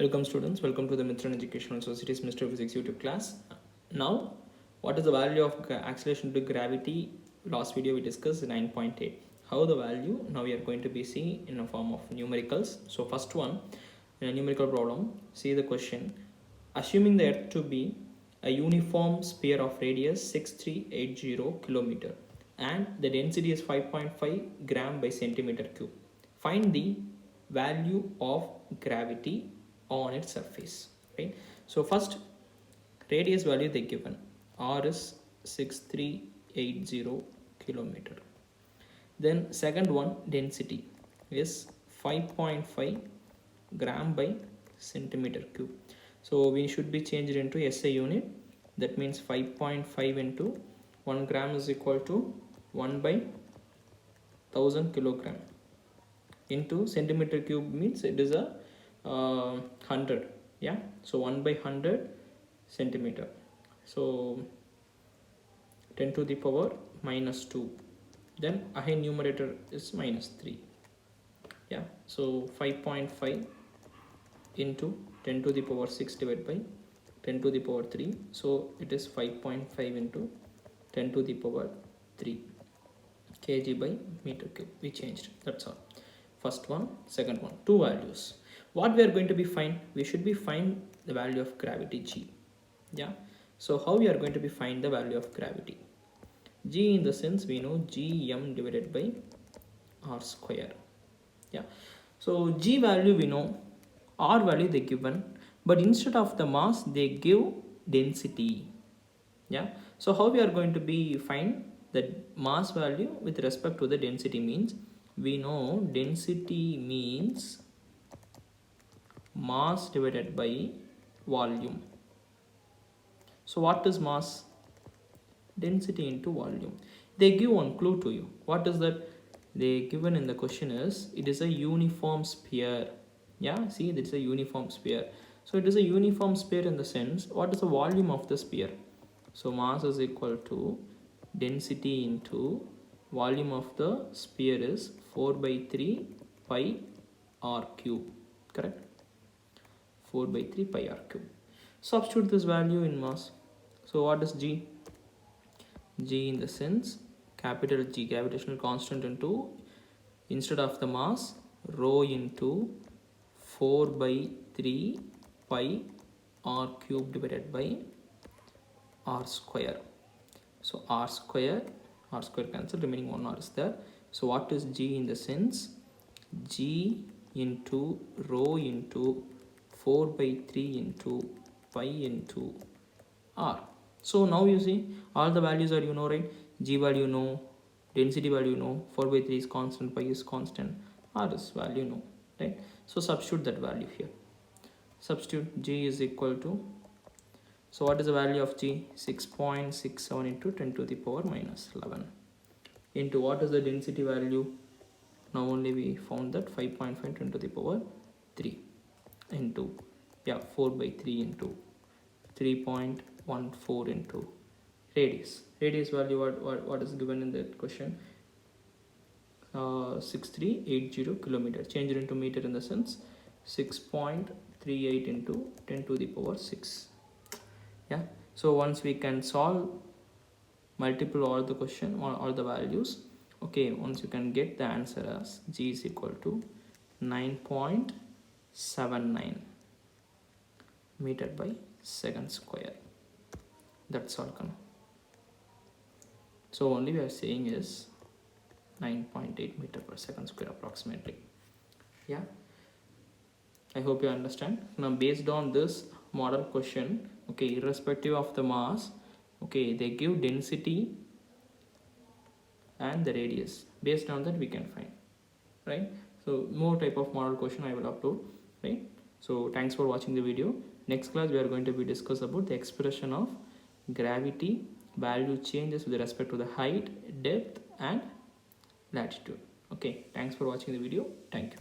Welcome students, welcome to the Mithran Educational Society's Mr.PHYSICS YouTube class. Now, what is the value of acceleration to gravity? Last video we discussed 9.8. How the value, now we are going to be seeing in a form of numericals. So first one, in a numerical problem, see the question. Assuming the earth to be a uniform sphere of radius 6380 kilometer and the density is 5.5 gram by centimeter cube. Find the value of gravity on its surface, right? So first, radius value they given, r is 6380 kilometer. Then second one, density is 5.5 gram by centimeter cube. So we should be changed into SI unit. That means 5.5 into 1 gram is equal to 1 by 1000 kilogram into centimeter cube means it is a 100, yeah, so 1 by 100 centimeter, so 10 to the power minus 2, then again numerator is minus 3, yeah, so 5.5 into 10 to the power 6 divided by 10 to the power 3, so it is 5.5 into 10 to the power 3 kg by meter cube. We changed, that's all. First one, second one, two values. What we are going to be find, we should be find the value of gravity g, yeah. So how we are going to be find the value of gravity g, in the sense we know gm divided by r square, yeah. So g value we know, r value they given, but instead of the mass they give density, yeah. So how we are going to be find the mass value with respect to the density means, we know density means mass divided by volume. So what is mass? Density into volume. They give one clue to you. What is that? They given in the question is, it is a uniform sphere, yeah, see, it's a uniform sphere. So it is a uniform sphere in the sense, what is the volume of the sphere? So mass is equal to density into volume of the sphere is 4 by 3 pi r cube, correct? 4 by 3 pi r cube. Substitute this value in mass. So what is g? G in the sense capital G, gravitational constant, into instead of the mass rho into 4 by 3 pi r cube divided by r square. So r square cancel, remaining 1 r is there. So what is g in the sense? G into rho into 4 by 3 into pi into r. So now you see all the values are, you know, right? G value know, density value know, 4 by 3 is constant, pi is constant, r is value know, right? So substitute that value here. Substitute g is equal to, so what is the value of g? 6.67 into 10 to the power minus 11 into what is the density value? Now only we found that 5.5 10 to the power 3 into, yeah, 4 by 3 into 3.14 into radius. Radius value, what is given in that question? 6380 kilometer. Change it into meter in the sense 6.38 into 10 to the power 6. Yeah. So once we can solve, multiple all the question or all the values. Okay. Once you can get the answer as g is equal to 9.79 meter by second square. That's all. So only we are saying is 9.8 meter per second square approximately. Yeah. I hope you understand. Now based on this model question, okay, irrespective of the mass, okay, they give density and the radius. Based on that we can find, right? So more type of model question I will upload, right? So thanks for watching the video. Next class we are going to be discuss about the expression of gravity value changes with respect to the height, depth and latitude. Okay, thanks for watching the video. Thank you.